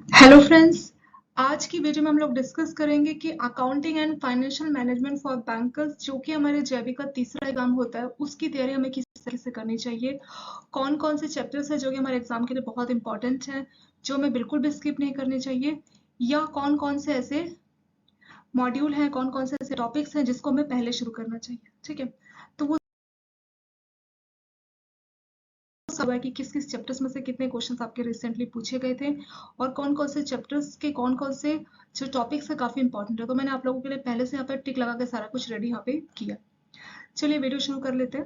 Hello friends, आज की video में हम लोग डिस्कस करेंगे कि accounting and financial management for bankers जो कि हमारे जेबी का तीसरा एग्जाम होता है उसकी तैयारी हमें किस तरह से करनी चाहिए। कौन कौन से चैप्टर्स हैं जो कि हमारे एग्जाम के लिए बहुत इंपॉर्टेंट हैं, जो हमें बिल्कुल भी स्किप नहीं करने चाहिए, या कौन कौन से ऐसे मॉड्यूल हैं, कौन कौन से ऐसे टॉपिक्स हैं जिसको हमें पहले शुरू करना चाहिए। ठीक है, तो वो सब है कि किस किस चैप्टर्स में से कितने क्वेश्चंस आपके रिसेंटली पूछे गए थे और कौन कौन से चैप्टर्स के कौन कौन से जो टॉपिक्स है काफी इंपॉर्टेंट है। तो मैंने आप लोगों के लिए पहले से यहाँ पे टिक लगा के सारा कुछ रेडी यहाँ पे किया। चलिए वीडियो शुरू कर लेते हैं।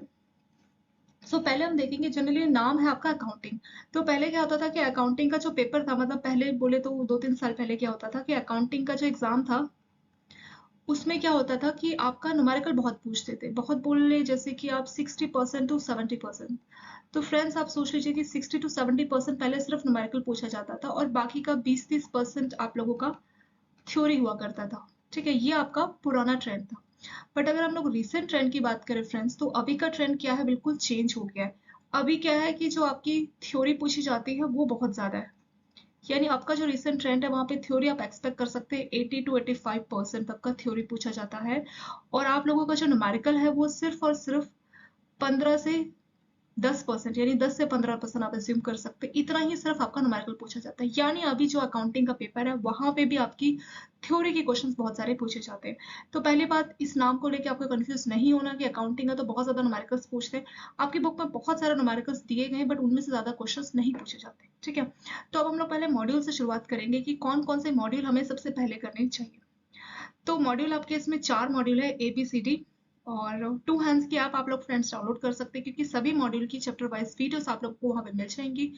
पहले हम देखेंगे, जनरली नाम है आपका अकाउंटिंग। तो पहले क्या होता था कि अकाउंटिंग का जो पेपर था, मतलब पहले बोले तो 2-3 साल पहले क्या होता था कि अकाउंटिंग का जो एग्जाम था उसमें क्या होता था कि आपका न्यूमेरिकल बहुत पूछते थे, बहुत बोल ले, जैसे कि आप 60% टू 70%। तो फ्रेंड्स आप सोच लीजिए कि 60 टू 70% पहले सिर्फ न्यूमेरिकल पूछा जाता था और बाकी का 20-30% आप लोगों का थ्योरी हुआ करता था। ठीक है, ये आपका पुराना ट्रेंड था। बट अगर हम लोग रिसेंट ट्रेंड की बात करें फ्रेंड्स, तो अभी का ट्रेंड क्या है, बिल्कुल चेंज हो गया है। अभी क्या है कि जो आपकी थ्योरी पूछी जाती है वो बहुत ज्यादा है। यानी आपका जो रिसेंट ट्रेंड है वहाँ पे थ्योरी आप एक्सपेक्ट कर सकते हैं 80 टू 85% तक का थ्योरी पूछा जाता है। और आप लोगों का जो न्यूमेरिकल है वो सिर्फ और सिर्फ 15 से 10%, यानी 10 से 15% आप एज्यूम कर सकते हैं, इतना ही सिर्फ आपका न्यूमेरिकल पूछा जाता है। यानी अभी जो अकाउंटिंग का पेपर है वहां पे भी आपकी थ्योरी के क्वेश्चंस बहुत सारे पूछे जाते हैं। तो पहली बात, इस नाम को लेके आपको कंफ्यूज नहीं होना कि अकाउंटिंग है तो बहुत ज्यादा न्यूमेरिकल्स पूछते हैं। आपकी बुक में बहुत सारे न्यूमेरिकल्स दिए गए हैं बट उनमें से ज्यादा क्वेश्चंस नहीं पूछे जाते। ठीक है, तो अब हम लोग पहले मॉड्यूल से शुरुआत करेंगे कि कौन कौन से मॉड्यूल हमें सबसे पहले करने चाहिए। तो मॉड्यूल आपके इसमें 4 मॉड्यूल है, ए बी सी डी। और 2 हैंड्स की ऐप आप लोग फ्रेंड्स डाउनलोड कर सकते हैं क्योंकि सभी मॉड्यूल की चैप्टर वाइज वीडियोस आप लोग को वहां पे मिल जाएंगी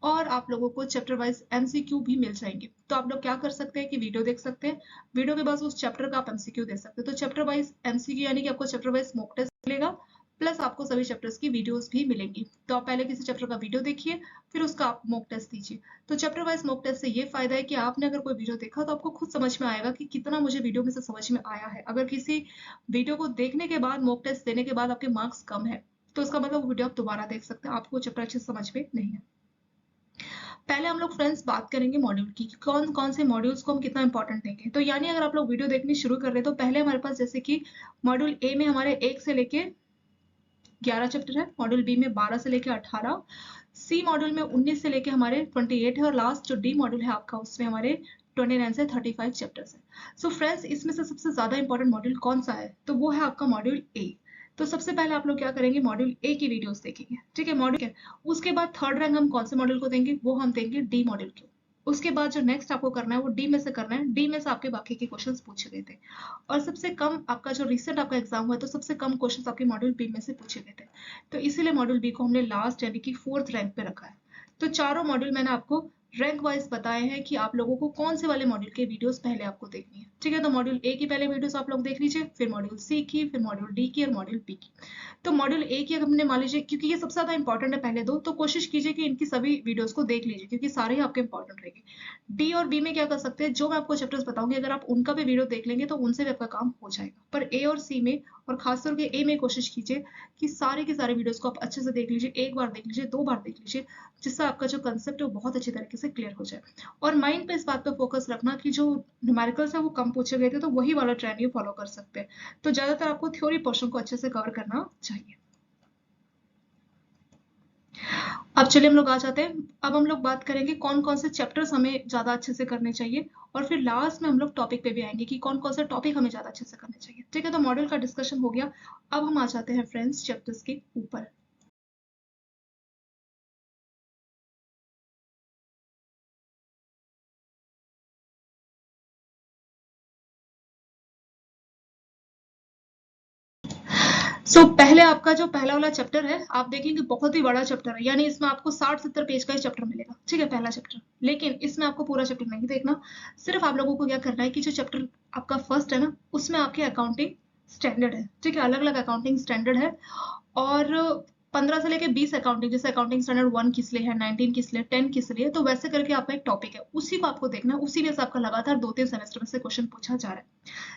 और आप लोगों को चैप्टर वाइज एमसीक्यू भी मिल जाएंगे। तो आप लोग क्या कर सकते हैं कि वीडियो देख सकते हैं, वीडियो के बाद उस चैप्टर का आप एमसीक्यू दे सकते हैं। तो चैप्टर वाइज एमसीक्यू यानी कि आपको चैप्टर वाइज मॉक टेस्ट मिलेगा, प्लस आपको सभी चैप्टर्स की वीडियोस भी मिलेंगी। तो आप पहले किसी चैप्टर का वीडियो देखिए, फिर उसका आप मॉक टेस्ट दीजिए। तो चैप्टर वाइज मॉक टेस्ट से ये फायदा है कि आपने अगर कोई वीडियो देखा तो आपको खुद समझ में आएगा कि कितना मुझे वीडियो में से समझ में आया है। अगर किसी वीडियो को देखने के बाद, मॉक टेस्ट देने के बाद आपके मार्क्स कम है तो उसका मतलब वो वीडियो आप दोबारा देख सकते हैं, आपको चैप्टर अच्छे से समझ में नहीं है। पहले हम लोग फ्रेंड्स बात करेंगे मॉड्यूल की, कौन कौन से मॉड्यूल्स को हम कितना इंपॉर्टेंट देंगे। तो यानी अगर आप लोग वीडियो देखनी शुरू कर रहे हैं तो पहले हमारे पास जैसे कि मॉड्यूल ए में हमारे 1 से लेके 11 चैप्टर है, मॉड्यूल बी में 12 से लेके 18, सी मॉड्यूल में 19 से लेके हमारे 28 है और लास्ट जो डी मॉड्यूल है आपका उसमें हमारे 29 से 35 चैप्टर्स है। सो फ्रेंड्स इसमें से सबसे ज्यादा इंपॉर्टेंट मॉड्यूल कौन सा है, तो वो है आपका मॉड्यूल ए। तो सबसे पहले आप लोग क्या करेंगे, मॉड्यूल ए की वीडियोस देखेंगे। ठीक है, मॉड्यूल है। उसके बाद थर्ड रैंक हम कौन से मॉड्यूल को देंगे, वो हम देंगे डी मॉड्यूल को। उसके बाद जो नेक्स्ट आपको करना है वो डी में से करना है, डी में से आपके बाकी के क्वेश्चंस पूछे गए थे। और सबसे कम आपका जो रिसेंट आपका एग्जाम हुआ है तो सबसे कम क्वेश्चंस आपके मॉड्यूल बी में से पूछे गए थे। तो इसीलिए मॉड्यूल बी को हमने लास्ट यानी कि 4th रैंक पे रखा है। तो चारों मॉड्यूल मैंने आपको रैंक वाइज बताए हैं कि आप लोगों को कौन से वाले मॉड्यूल के वीडियोस पहले आपको देखनी है। ठीक है, तो मॉड्यूल ए की पहले वीडियोस आप लोग देख लीजिए, फिर मॉड्यूल सी की, फिर मॉड्यूल डी की और मॉड्यूल बी की। तो मॉड्यूल ए की हमने मान लीजिए, क्योंकि ये सबसे ज्यादा इंपॉर्टेंट है पहले दो, तो कोशिश कीजिए कि इनकी सभी वीडियोस को देख लीजिए क्योंकि सारे ही आपके इंपॉर्टेंट रहेंगे। डी और बी में क्या कर सकते हैं, जो मैं आपको चैप्टर्स बताऊंगी अगर आप उनका भी वीडियो देख लेंगे तो उनसे भी आपका काम हो जाएगा। पर ए और सी में और खासतौर के ए में कोशिश कीजिए कि सारे के सारे वीडियोस को आप अच्छे से देख लीजिए, एक बार देख लीजिए, 2 बार देख लीजिए, जिससे आपका जो कंसेप्ट है वो बहुत अच्छी तरीके से क्लियर हो जाए। और माइंड पे इस बात पे फोकस रखना कि जो न्यूमेरिकल्स है वो कम पूछे गए थे तो वही वाला ट्रेंड ये फॉलो कर सकते हैं। तो ज्यादातर आपको थ्योरी पोर्शन को अच्छे से कवर करना चाहिए। अब चलिए हम लोग आ जाते हैं, अब हम लोग बात करेंगे कौन कौन से चैप्टर्स हमें ज्यादा अच्छे से करने चाहिए और फिर लास्ट में हम लोग टॉपिक पे भी आएंगे कि कौन कौन से टॉपिक हमें ज्यादा अच्छे से करने चाहिए। ठीक है, तो मॉड्यूल का डिस्कशन हो गया, अब हम आ जाते हैं फ्रेंड्स चैप्टर्स के ऊपर। पहले आपका जो पहला वाला चैप्टर है आप देखेंगे बहुत ही बड़ा चैप्टर है, यानी इसमें आपको 60-70 पेज का ही चैप्टर मिलेगा। ठीक है, पहला चैप्टर, लेकिन इसमें आपको पूरा चैप्टर नहीं देखना। सिर्फ आप लोगों को क्या करना है कि जो चैप्टर आपका फर्स्ट है ना उसमें आपके अकाउंटिंग स्टैंडर्ड है। ठीक है, अलग अलग अकाउंटिंग स्टैंडर्ड है और 15 से लेके 20 अकाउंटिंग, जैसे अकाउंटिंग स्टैंडर्ड 1 किस लिए है, 19 किस लिए, 10 किस लिए, तो वैसे करके आपका एक टॉपिक है, उसी को आपको देखना है, उसी में से आपका लगातार 2-3 सेमेस्टर में से क्वेश्चन पूछा जा रहा है।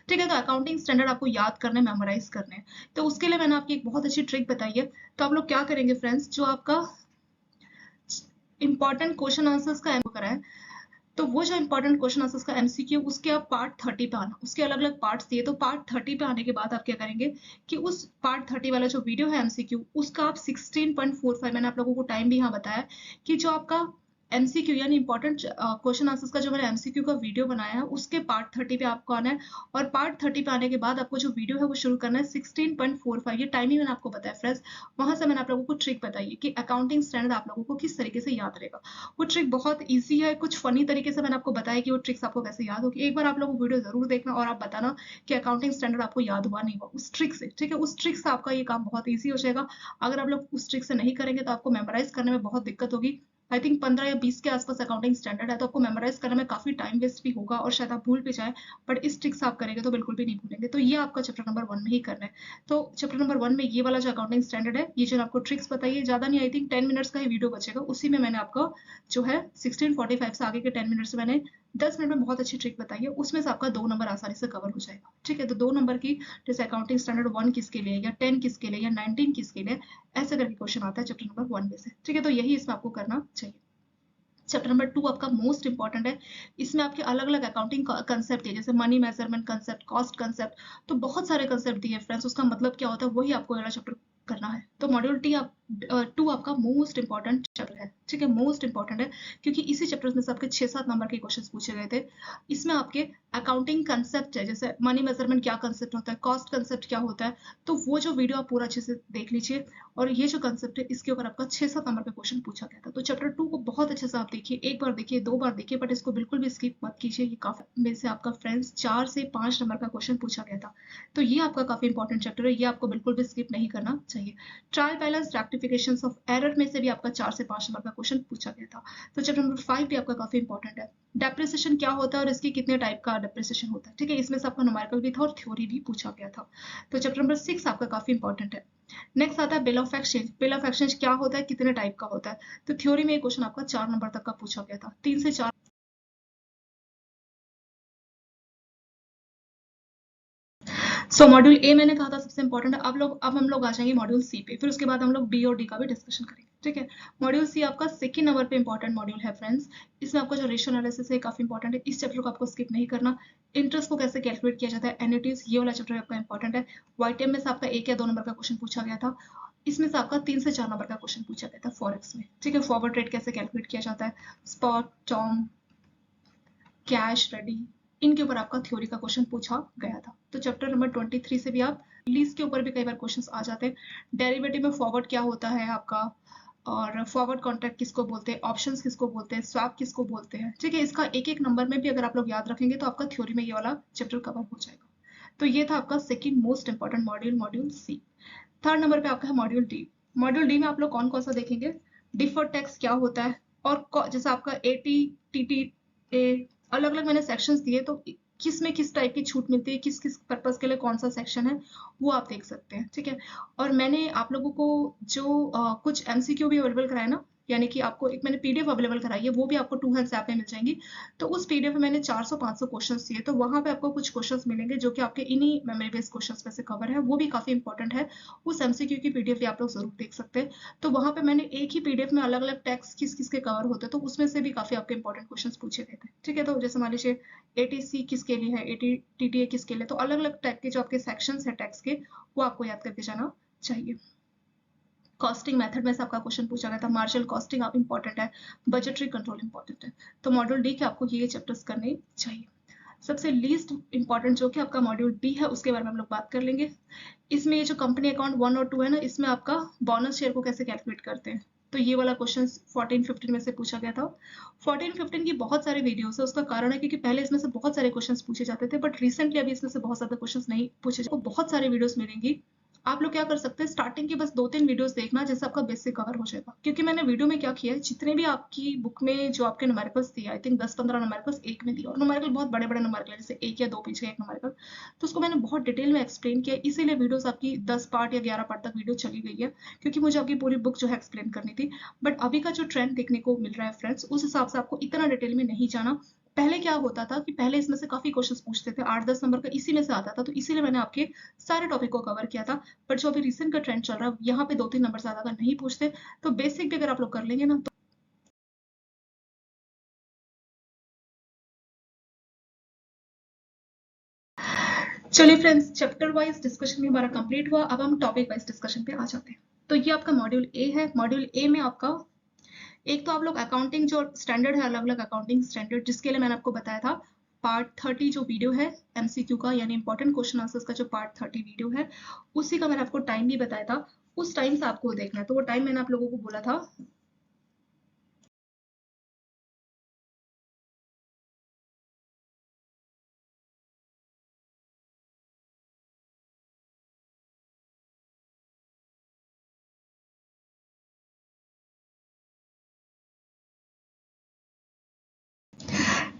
ठीक है, तो अकाउंटिंग स्टैंडर्ड आपको याद करने, मेमोराइज करने हैं। तो उसके लिए मैंने आपकी एक बहुत अच्छी ट्रिक बताई है। तो आप लोग क्या करेंगे फ्रेंड्स, जो आपका इंपॉर्टेंट क्वेश्चन आंसर्स का करा है तो वो जो इंपॉर्टेंट क्वेश्चन आंसर्स का एमसीक्यू, उसके आप पार्ट 30 पे आना, उसके अलग अलग पार्ट्स दिए, तो पार्ट 30 पे आने के बाद आप क्या करेंगे कि उस पार्ट 30 वाला जो वीडियो है एमसीक्यू, उसका आप 16.45, मैंने आप लोगों को टाइम भी यहाँ बताया कि जो आपका एमसीक्यू यानी इंपॉर्टेंट क्वेश्चन आंसर्स का जो मैंने एमसीक्यू का वीडियो बनाया है, उसके पार्ट 30 पे आपको आना है, और पार्ट 30 पे आने के बाद आपको जो वीडियो है वो शुरू करना है 16.45। ये टाइमिंग मैंने आपको बताया फ्रेंड्स। वहां से मैंने आप लोगों को ट्रिक बताई है कि अकाउंटिंग स्टैंडर्ड आप लोगों को किस तरीके से याद रहेगा। वो ट्रिक बहुत ईजी है, कुछ फनी तरीके से मैंने आपको बताया कि वो ट्रिक्स आपको कैसे याद होगी। एक बार आप लोग वीडियो जरूर देखना और आप बताना कि अकाउंटिंग स्टैंडर्ड आपको याद हुआ नहीं हुआ उस ट्रिक से, ठीक है। उस ट्रिक से आपका ये काम बहुत ईजी हो जाएगा। अगर आप लोग उस ट्रिक से नहीं करेंगे तो आपको मेमोराइज करने में बहुत दिक्कत होगी। आई थिंक 15 या 20 के आसपास अकाउंटिंग स्टैंडर्ड है, तो आपको मेमोराइज करने में काफी टाइम वेस्ट भी होगा और शायद आप भूल भी जाए, बट इस ट्रिक से आप करेंगे तो बिल्कुल भी नहीं भूलेंगे। तो ये आपका चैप्टर नंबर 1 में ही करना है। तो चैप्टर नंबर 1 में ये वाला जो अकाउंटिंग स्टैंडर्ड है, ये जो आपको ट्रिक्स बताइए, ज्यादा नहीं, आई थिंक 10 मिनट्स का ही वीडियो बचेगा, उसी में मैंने आपको जो है 16:45 से आगे के 10 मिनट से मैंने 10 मिनट में बहुत अच्छी ट्रिक बताई है, उसमें से आपका 2 नंबर आसानी से कवर हो जाएगा, ठीक है। तो 2 नंबर की, जैसे अकाउंटिंग स्टैंडर्ड 1 किसके लिए, या 10 किसके लिए, या 19 किसके लिए, ऐसे करके क्वेश्चन आता है चैप्टर नंबर 1 में से, ठीक है। तो यही इसमें आपको करना चाहिए। चैप्टर नंबर 2 आपका मोस्ट इंपॉर्टेंट है। इसमें आपके अलग अलग अकाउंटिंग कंसेप्ट है, जैसे money measurement concept, cost concept, तो बहुत सारे कंसेप्ट दिए फ्रेंड्स। उसका मतलब क्या होता है वही आपको वाला चैप्टर करना है। तो मॉड्यूल टी आप 2 आपका मोस्ट इंपॉर्टेंट चैप्टर है, ठीक है, मोस्ट इंपॉर्टेंट है, क्योंकि इसी चैप्टर में से आपके 6-7 नंबर के क्वेश्चंस पूछे गए थे। इसमें आपके अकाउंटिंग कंसेप्ट है, जैसे मनी मेजरमेंट क्या कंसेप्ट होता है, कॉस्ट कंसेप्ट क्या होता है, तो वो जो वीडियो आप पूरा अच्छे से देख लीजिए। और ये जो कंसेप्ट है, इसके ऊपर आपका 6-7 नंबर का क्वेश्चन पूछा गया था। तो चैप्टर 2 को बहुत अच्छे से आप देखिए, एक बार देखिए, 2 बार देखिए, बट इसको बिल्कुल भी स्किप मत कीजिए। ये काफी में से आपका फ्रेंड्स 4 से 5 नंबर का क्वेश्चन पूछा गया था। तो ये आपका काफी इंपॉर्टेंट चैप्टर है, ये आपको बिल्कुल भी स्किप नहीं करना चाहिए। Trial balance rectification of error में से भी आपका 4 से 5 नंबर का क्वेश्चन पूछा गया था। तो चैप्टर नंबर 5 भी आपका काफी इंपॉर्टेंट है। डेप्रिसिएशन क्या होता है और इसके कितने टाइप का डेप्रिसिएशन होता है, ठीक है, इसमें से आपका न्यूमेरिकल भी था और थ्योरी भी पूछा गया था। तो चैप्टर नंबर 6 आपका काफी इंपॉर्टेंट है। नेक्स्ट आता है bill of exchange. Bill of exchange क्या होता है, कितने टाइप का होता है, तो थ्योरी में ये क्वेश्चन आपका 4 नंबर तक का पूछा गया था, 3 से 4। सो मॉड्यूल ए मैंने कहा था सबसे इंपॉर्टेंट है। अब हम लोग आ जाएंगे मॉड्यूल सी पे, फिर उसके बाद हम लोग बी और डी का भी डिस्कशन करेंगे, ठीक है। मॉड्यूल सी आपका सेकंड नंबर पे इंपॉर्टेंट मॉड्यूल है फ्रेंड्स। इसमें आपका जो रेशियो एनालिसिस है काफी इंपॉर्टेंट है, इस चैप्टर को आपको स्किप नहीं करना। इंटरेस्ट को कैसे कैलकुलेट किया जाता है, एन्युटीज, ये वाला चैप्टर आपका इंपॉर्टेंट है। वाईटीएम में से आपका 1 या 2 नंबर का क्वेश्चन पूछा गया था। इसमें से आपका 3 से 4 नंबर का क्वेश्चन पूछा गया था फॉरेक्स में, ठीक है। फॉरवर्ड रेट कैसे कैलकुलेट किया जाता है, स्पॉट, टर्म, कैश, रेडी, इनके ऊपर आपका थ्योरी का क्वेश्चन पूछा गया था। तो चैप्टर नंबर 23 से भी आप लीज के ऊपर भी कई बार क्वेश्चंस आ जाते हैं। डेरिवेटिव में फॉरवर्ड क्या होता है आपका, और फॉरवर्ड कॉन्ट्रैक्ट किसको बोलते हैं, ऑप्शंस किसको बोलते हैं, स्वैप किसको बोलते हैं, ठीक है। इसका एक एक नंबर में भी अगर आप लोग याद रखेंगे तो आपका थ्योरी में ये वाला चैप्टर कवर हो जाएगा। तो ये था आपका second most important module, module C. Third number पे आपका है मॉड्यूल डी। मॉड्यूल डी में आप लोग कौन कौन सा देखेंगे, डिफर्ड टैक्स क्या होता है, और जैसे आपका एटी, टीटी, ए, अलग अलग मैंने सेक्शंस दिए, तो किस में किस टाइप की छूट मिलती है, किस किस पर्पस के लिए कौन सा सेक्शन है, वो आप देख सकते हैं, ठीक है। और मैंने आप लोगों को जो कुछ एमसीक्यू भी अवेलेबल कराया ना, यानी कि आपको एक मैंने पीडीएफ अवेलेबल कराई है, वो भी आपको टू हैंड्स ऐप में मिल जाएंगी। तो उस पीडीएफ में मैंने 400-500 क्वेश्चंस दिए, तो वहां पे आपको कुछ क्वेश्चंस मिलेंगे जो कि आपके इन्हीं मेमोरी बेस्ड क्वेश्चंस में से कवर है, वो भी काफी इंपॉर्टेंट है। उस एमसीक्यू की पीडीएफ भी आप लोग जरूर देख सकते हैं। तो वहां पे मैंने एक ही पीडीएफ में अलग अलग टैक्स किस किस के कवर होते हैं, तो उसमें से भी काफी आपके इंपॉर्टेंट क्वेश्चंस पूछे गए थे, ठीक है। तो जैसे मान लीजिए एटीसी किसके लिए है, एटीटीटीए किसके लिए, तो अलग अलग टाइप के जो आपके सेक्शंस है टैक्स के, वो आपको याद करके जाना चाहिए। कॉस्टिंग मेथड में से आपका क्वेश्चन पूछा गया था, मार्जिनल कॉस्टिंग आप इंपॉर्टेंट है, बजटरी कंट्रोल इंपॉर्टेंट है। तो मॉड्यूल डी के आपको ये चैप्टर्स करने चाहिए। सबसे लीस्ट इंपॉर्टेंट जो कि आपका मॉड्यूल डी है, उसके बारे में हम लोग बात कर लेंगे। इसमें ये जो कंपनी अकाउंट 1 और 2 है ना, इसमें आपका बोनस शेयर को कैसे कैलकुलेट करते हैं, तो ये वाला क्वेश्चन 14-15 में से पूछा गया था। 14-15 की बहुत सारे वीडियोस है, उसका कारण है क्योंकि पहले इसमें से बहुत सारे क्वेश्चंस पूछे जाते थे, बट रिसेंटली अभी इसमें से बहुत ज्यादा क्वेश्चंस नहीं पूछे जाते, तो बहुत सारे वीडियोस मिलेंगी। आप लोग क्या कर सकते हैं, स्टार्टिंग की बस 2-3 वीडियोस देखना, जिससे आपका बेसिक कवर हो जाएगा। क्योंकि मैंने वीडियो में क्या किया है, जितने भी आपकी बुक में जो आपके न्यूमेरिकल्स दिए, आई थिंक 10-15 न्यूमेरिकल्स एक में दिए, और न्यूमेरिकल बहुत बड़े बड़े न्यूमेरिकल है, जैसे 1 या 2 पेज का एक न्यूमेरिकल, तो उसको मैंने बहुत डिटेल में एक्सप्लेन किया, इसीलिए वीडियोस आपकी 10 पार्ट या 11 पार्ट तक वीडियो चली गई है, क्योंकि मुझे आपकी पूरी बुक जो है एक्सप्लेन करनी थी। बट अभी का जो ट्रेंड देखने को मिल रहा है फ्रेंड्स, उस हिसाब से आपको इतना डिटेल में नहीं जाना। पहले क्या होता था कि पहले इसमें से काफी क्वेश्चंस पूछते थे, 8-10 नंबर का इसी में से आता था, तो इसीलिए मैंने आपके सारे टॉपिक को कवर किया था। बट जो अभी रिसेंट का ट्रेंड चल रहा है, यहाँ पे 2-3 नंबर ज्यादा अगर नहीं पूछते, तो बेसिक भी अगर आप लोग कर लेंगे ना, तो चलिए फ्रेंड्स, चैप्टर वाइज डिस्कशन भी हमारा कंप्लीट हुआ। अब हम टॉपिक वाइज डिस्कशन पे आ जाते हैं। तो ये आपका मॉड्यूल ए है। मॉड्यूल ए में आपका एक तो आप लोग अकाउंटिंग जो स्टैंडर्ड है, अलग अलग अकाउंटिंग स्टैंडर्ड, जिसके लिए मैंने आपको बताया था पार्ट 30 जो वीडियो है एमसीक्यू का, यानी इंपॉर्टेंट क्वेश्चन आंसर्स का जो पार्ट 30 वीडियो है, उसी का मैंने आपको टाइम भी बताया था। उस टाइम से आपको देखना है। तो वो टाइम मैंने आप लोगों को बोला था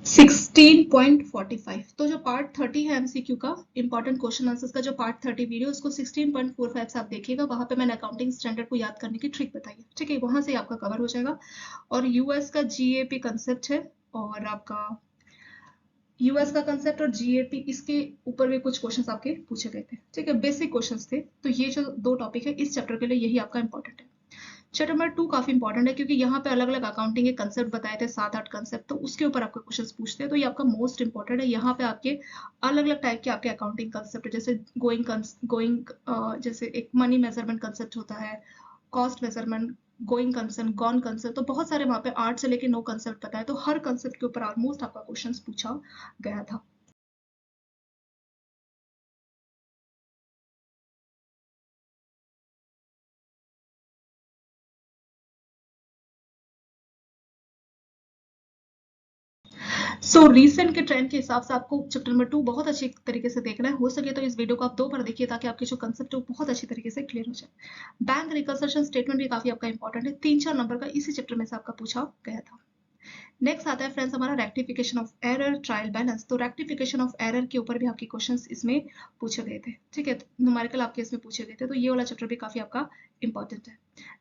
16.45। तो जो पार्ट 30 है एमसीक्यू का इंपॉर्टेंट क्वेश्चन आंसर्स का जो पार्ट 30 वीडियो, उसको 16.45 से आप देखिएगा। वहां पे मैंने अकाउंटिंग स्टैंडर्ड को याद करने की ट्रिक बताई है, ठीक है, वहां से आपका कवर हो जाएगा। और यूएस का जीएपी कंसेप्ट है, और आपका यूएस का कंसेप्ट और जीएपी, इसके ऊपर भी कुछ क्वेश्चंस आपके पूछे गए थे, ठीक है, बेसिक क्वेश्चंस थे। तो ये जो दो टॉपिक है इस चैप्टर के लिए, यही आपका इंपॉर्टेंट है। चैप्टर नंबर 2 काफी इंपॉर्टेंट है, क्योंकि यहाँ पे अलग अलग अकाउंटिंग के कंसेप्ट बताए थे, 7-8 कंसेप्ट, तो उसके ऊपर आपके क्वेश्चंस पूछते हैं। तो ये आपका मोस्ट इंपॉर्टेंट है। यहाँ पे आपके अलग अलग टाइप के आपके अकाउंटिंग कंसेप्ट है, जैसे गोइंग जैसे एक मनी मेजरमेंट कंसेप्ट होता है, cost measurement, going concern, gone concern, तो बहुत सारे वहां पे 8 से लेके 9 कंसेप्ट बताए। तो हर कंसेप्ट के ऊपर ऑलमोस्ट आपका क्वेश्चन पूछा गया था। सो रीसेंट के ट्रेंड के हिसाब से आपको चैप्टर नंबर 2 बहुत अच्छी तरीके से देखना है। हो सके तो इस वीडियो को आप 2 बार देखिए, ताकि आपके जो कंसेप्ट है वो बहुत अच्छी तरीके से क्लियर हो जाए। बैंक रिकंसल्टेशन स्टेटमेंट भी काफी आपका इंपॉर्टेंट है, 3-4 नंबर का इसी चैप्टर में से आपका पूछा गया था। नेक्स्ट आता है फ्रेंड्स हमारा rectification of error, trial balance. तो रेक्टिफिकेशन ऑफ एरर के ऊपर भी आपके क्वेश्चंस इसमें पूछे गए थे, ठीक है, न्यूमेरिकल आपके इसमें पूछे गए थे। तो ये वाला चैप्टर भी काफी आपका इंपॉर्टेंट है।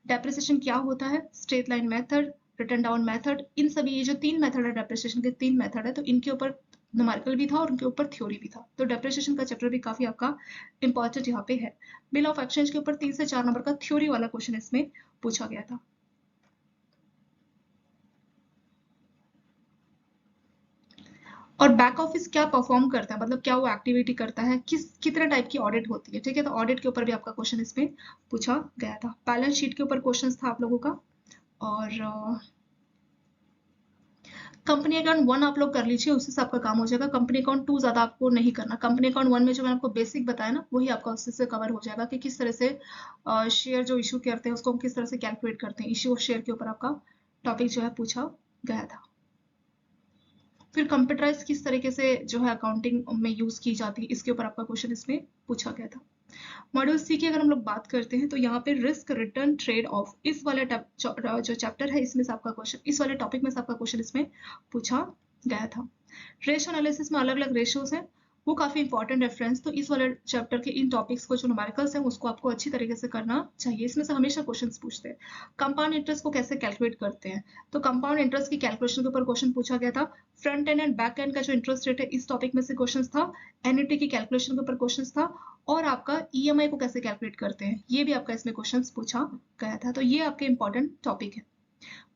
डेप्रिसिएशन क्या होता है, straight line method, written down method, इन सभी ये जो 3 मेथड है डेप्रिसिएशन के, 3 मेथड है, तो इनके ऊपर न्यूमेरिकल भी था और उनके ऊपर थ्योरी भी था। तो डेप्रिसिएशन का चैप्टर भी काफी आपका इंपॉर्टेंट यहाँ पे है। बिल ऑफ एक्सचेंज के ऊपर 3 से 4 नंबर का थ्योरी वाला क्वेश्चन इसमें पूछा गया था। और बैक ऑफिस क्या परफॉर्म करता है, मतलब क्या वो एक्टिविटी करता है, कितने टाइप की ऑडिट होती है, ठीक है, तो ऑडिट के ऊपर भी आपका क्वेश्चन इसमें पूछा गया था। बैलेंस शीट के ऊपर क्वेश्चन था आप लोगों का। और कंपनी अकाउंट 1 आप लोग कर लीजिए, उससे आपका काम हो जाएगा। कंपनी अकाउंट 2 ज्यादा आपको नहीं करना। कंपनी अकाउंट 1 में जो मैंने आपको बेसिक बताया ना, वही आपका उससे से कवर हो जाएगा कि किस तरह से शेयर जो इशू करते हैं उसको हम किस तरह से कैलकुलेट करते हैं। इशू ऑफ शेयर के ऊपर आपका टॉपिक जो है पूछा गया था। फिर कंप्यूटराइज किस तरीके से जो है अकाउंटिंग में यूज की जाती है, इसके ऊपर आपका क्वेश्चन इसमें पूछा गया था। मॉड्यूल सी की अगर हम लोग बात करते हैं, तो यहाँ पे रिस्क रिटर्न ट्रेड ऑफ, इस वाले जो चैप्टर है इसमें से आपका क्वेश्चन, इस वाले टॉपिक में से आपका क्वेश्चन इसमें पूछा गया था। रेशो एनालिसिस में अलग अलग रेशियोज हैं, वो काफी इंपॉर्टेंट है फ्रेंड्स। तो इस वाले चैप्टर के इन टॉपिक्स को जो न्यूमेरिकल्स हैं उसको आपको अच्छी तरीके से करना चाहिए। इसमें से हमेशा क्वेश्चंस पूछते हैं। कंपाउंड इंटरेस्ट को कैसे कैलकुलेट करते हैं, तो कंपाउंड इंटरेस्ट की कैलकुलेशन के ऊपर क्वेश्चन पूछा गया था। Front end and back and का जो इंटरेस्ट रेट है, इस टॉपिक में से क्वेश्चन था। एन्युटी की कैलकुलेशन के ऊपर क्वेश्चन था। और आपका ईएमआई को कैसे कैलकुलेट करते हैं, ये भी आपका इसमें क्वेश्चन पूछा गया था। तो ये आपके इंपॉर्टेंट टॉपिक है।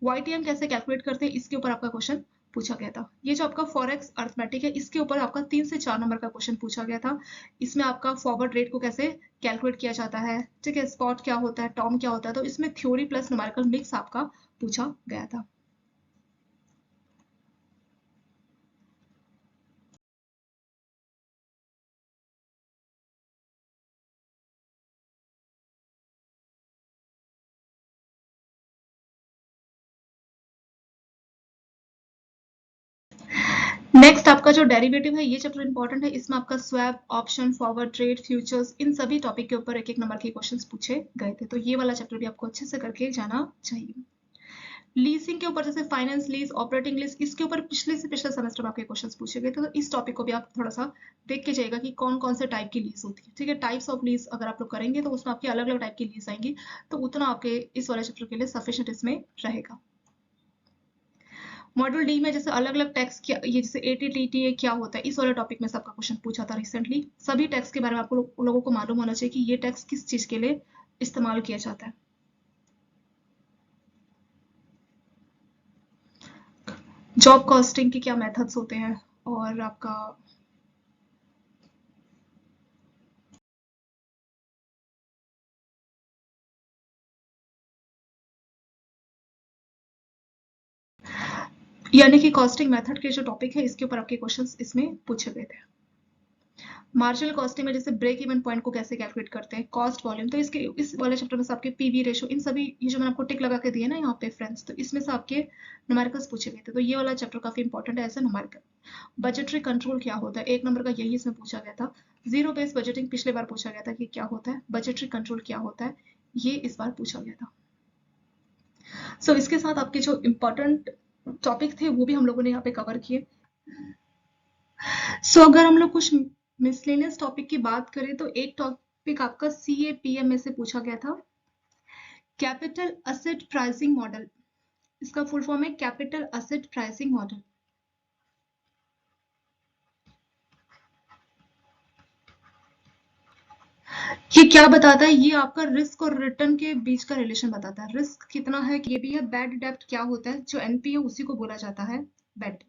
वाईटीएम कैसे कैलकुलेट करते हैं, इसके ऊपर आपका क्वेश्चन पूछा गया था। ये जो आपका फॉरेक्स अर्थमेटिक है, इसके ऊपर आपका 3 से 4 नंबर का क्वेश्चन पूछा गया था। इसमें आपका फॉरवर्ड रेट को कैसे कैलकुलेट किया जाता है, ठीक है, स्पॉट क्या होता है, टर्म क्या होता है, तो इसमें थ्योरी प्लस न्यूमेरिकल मिक्स आपका पूछा गया था। नेक्स्ट आपका जो डेरिवेटिव है, ये चैप्टर इंपॉर्टेंट है। इसमें आपका swap, option, forward trade, futures, इन सभी टॉपिक के ऊपर एक एक नंबर के क्वेश्चंस पूछे गए थे। तो ये वाला चैप्टर भी आपको अच्छे से करके जाना चाहिए। लीजिंग के ऊपर जैसे फाइनेंस लीज, ऑपरेटिंग लीज, इसके ऊपर पिछले से पिछले सेमेस्टर में आपके क्वेश्चंस पूछे गए थे। तो इस टॉपिक को भी आप थोड़ा सा देख के जाइएगा कि कौन कौन से टाइप की लीज होती है, ठीक है। टाइप्स ऑफ लीज अगर आप लोग करेंगे तो उसमें आपकी अलग अलग टाइप की लीज आएंगी, तो उतना आपके इस वाले चैप्टर के लिए सफिशिएंट इसमें रहेगा। मॉड्यूल डी में जैसे अलग अलग टैक्स क्या, ये जैसे एटीटीटीए क्या होता है, इस वाले टॉपिक में से आपका क्वेश्चन पूछा था रिसेंटली। सभी टैक्स के बारे में आपको लोगों को मालूम होना चाहिए कि ये टैक्स किस चीज के लिए इस्तेमाल किया जाता है। जॉब कॉस्टिंग के क्या मेथड्स होते हैं, और आपका यानी कि कॉस्टिंग मेथड के जो टॉपिक है इसके ऊपर आपके क्वेश्चंस इसमें पूछे गए थे। मार्जिनल कॉस्टिंग में जैसे ब्रेक इवन पॉइंट को कैसे कैलकुलेट करते हैं, कॉस्ट वॉल्यूम, तो इसके इस वाले चैप्टर में से आपके पीवी रेशो, इन सभी ये जो मैंने आपको टिक लगा के दिए ना यहाँ पे फ्रेंड्स, तो इसमें से आपके न्यूमेरिकल्स पूछे गए थे। तो ये वाला चैप्टर काफी इंपॉर्टेंट है as a numerical. Budgetary control क्या होता है, 1 नंबर का यही इसमें पूछा गया था। जीरो बेस्ड बजटिंग पिछले बार पूछा गया था कि क्या होता है, बजटरी कंट्रोल क्या होता है, ये इस बार पूछा गया था। सो इसके साथ आपके जो इम्पोर्टेंट टॉपिक थे वो भी हम लोगों ने यहाँ पे कवर किए। सो अगर हम लोग कुछ मिसलेनियस टॉपिक की बात करें तो एक टॉपिक आपका CAPM में से पूछा गया था, कैपिटल असेट प्राइसिंग मॉडल। इसका फुल फॉर्म है कैपिटल असेट प्राइसिंग मॉडल। ये क्या बताता है, ये आपका रिस्क और रिटर्न के बीच का रिलेशन बताता है। रिस्क कितना है ये भी है, बैड डेब्ट क्या होता है, जो NPA उसी को बोला जाता है बैड डेब्ट।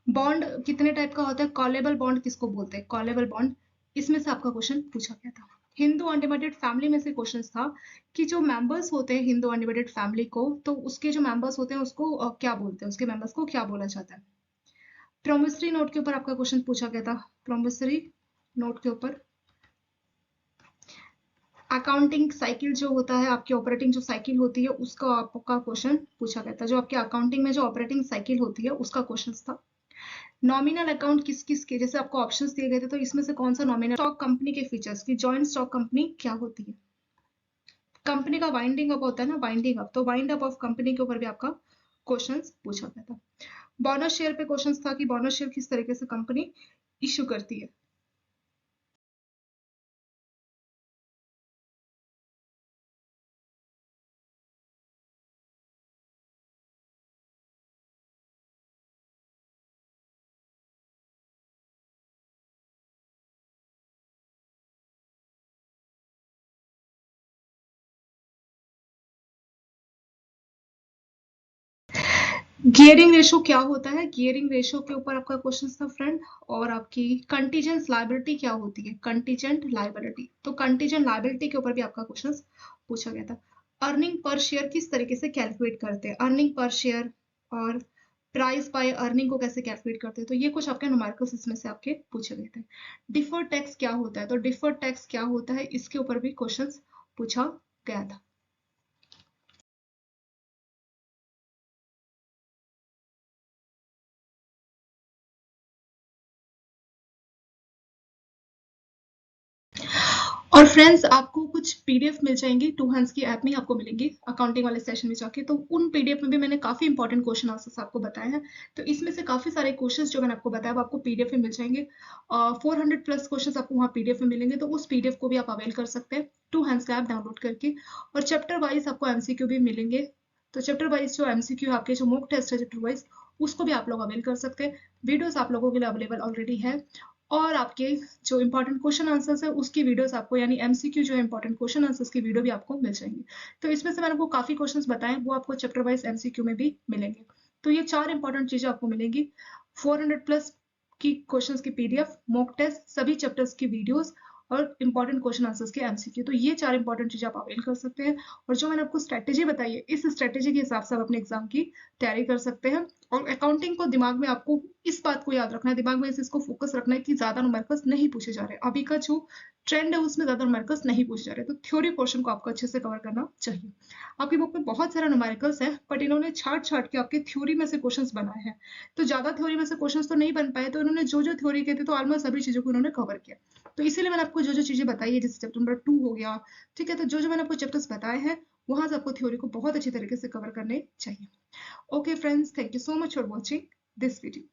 बॉन्ड कितने टाइप का होता है, कॉलेबल बॉन्ड किसको बोलते हैं, कॉलेबल बॉन्ड। इसमें से आपका क्वेश्चन पूछा गया था। हिंदू अनडिवाइडेड फैमिली में से क्वेश्चन था कि जो मेंबर्स होते हैं हिंदू अनडिवाइडेड फैमिली को, तो उसके जो मेंबर्स होते हैं उसको क्या बोलते हैं, उसके मेंबर्स को क्या बोला जाता है। प्रोमिसरी नोट के ऊपर आपका क्वेश्चन पूछा गया था। प्रोमिसरी नोट के ऊपर अकाउंटिंग साइकिल जो होता है, आपकी ऑपरेटिंग जो साइकिल होती है उसका आपका क्वेश्चन पूछा गया था। जो आपके अकाउंटिंग में जो ऑपरेटिंग साइकिल होती है उसका क्वेश्चन था। नॉमिनल अकाउंट किस किस के, जैसे आपको ऑप्शंस दिए गए थे, तो इसमें से कौन सा नॉमिनल स्टॉक कंपनी के फीचर्स की, जॉइंट स्टॉक कंपनी क्या होती है, कंपनी का वाइंडिंग अप होता है ना, वाइंडिंग अप, तो वाइंड अप ऑफ कंपनी के ऊपर भी आपका क्वेश्चंस पूछा गया था। बोनस शेयर पे क्वेश्चंस था कि बोनस शेयर किस तरीके से कंपनी इश्यू करती है। गियरिंग रेशो क्या होता है, गियरिंग रेशो के ऊपर आपका क्वेश्चन था फ्रेंड। और आपकी कंटीजेंट लायबिलिटी क्या होती है, कंटीजेंट लायबिलिटी, तो कंटीजेंट लायबिलिटी के ऊपर भी आपका क्वेश्चन पूछा गया था। अर्निंग पर शेयर किस तरीके से कैलकुलेट करते हैं, अर्निंग पर शेयर, और प्राइस बाय अर्निंग को कैसे कैलकुलेट करते हैं, तो ये कुछ आपके न्यूमेरिकल्स इसमें से आपके पूछे गए थे। डिफर्ड टैक्स क्या होता है, तो डिफर्ड टैक्स क्या होता है, इसके ऊपर भी क्वेश्चंस पूछा गया था। और फ्रेंड्स आपको कुछ पीडीएफ मिल जाएंगी, टू हैंड्स की ऐप में आपको मिलेंगी अकाउंटिंग वाले सेशन में जाके। तो उन पीडीएफ में भी मैंने काफी इंपॉर्टेंट क्वेश्चन आंसर्स आपको बताए हैं। तो इसमें से काफी सारे क्वेश्चंस जो मैंने आपको बताया वो आपको पीडीएफ में मिल जाएंगे। 400+ क्वेश्चंस आपको वहाँ पीडीएफ में मिलेंगे, तो उस पीडीएफ को भी आप अवेल कर सकते हैं टू हैंड्स का ऐप डाउनलोड करके। और चैप्टर वाइज आपको एमसीक्यू भी मिलेंगे। तो चैप्टर वाइज जो एमसीक्यू आपके जो मॉक टेस्ट है चैप्टर वाइज, उसको भी आप लोग अवेल कर सकते हैं। वीडियोस आप लोगों के लिए अवेलेबल ऑलरेडी है। और आपके जो इंपॉर्टेंट क्वेश्चन आंसर्स है उसकी वीडियोस आपको, यानी एमसीक्यू जो इंपॉर्टेंट क्वेश्चन आंसर्स की वीडियो भी आपको मिल जाएंगी। तो इसमें से मैंने आपको काफी क्वेश्चंस बताए, वो आपको चैप्टर वाइज एमसीक्यू में भी मिलेंगे। तो ये 4 इंपॉर्टेंट चीजें आपको मिलेंगी, 400+ की क्वेश्चंस की पीडीएफ, मॉक टेस्ट, सभी चैप्टर्स की वीडियोस, और इंपॉर्टेंट क्वेश्चन आंसर्स के एमसीक्यू। तो ये 4 इंपॉर्टेंट चीजें आप अवेल कर सकते हैं। और जो मैंने आपको स्ट्रेटेजी बताई है, इस स्ट्रेटेजी के हिसाब से आप अपने एग्जाम की तैयारी कर सकते हैं। और अकाउंटिंग को दिमाग में आपको इस बात को याद रखना है, दिमाग में इस इसको फोकस रखना है कि ज्यादा न्यूमेरिकल्स नहीं पूछे जा रहे। अभी का जो ट्रेंड है उसमें ज्यादा न्यूमेरिकल्स नहीं पूछे जा रहे, तो थ्योरी पोर्शन को आपको अच्छे से कवर करना चाहिए। आपकी बुक में बहुत सारा न्यूमेरिकल्स है, बट इन्होंने छाट छाट के आपके थ्योरी में से क्वेश्चंस बनाए हैं। तो ज्यादा थ्योरी में से क्वेश्चंस तो नहीं बन पाए, तो इन्होंने जो जो थ्योरी कहते तो ऑलमोस्ट सभी चीजों को इन्होंने कवर किया। तो इसीलिए मैंने आपको जो जो चीजें बताई है, जैसे चैप्टर नंबर 2 हो गया, ठीक है, तो जो जो मैंने आपको चैप्टर्स बताए हैं वहां से आपको थ्योरी को बहुत अच्छी तरीके से कवर करने चाहिए। Okay friends, thank you so much for watching this video.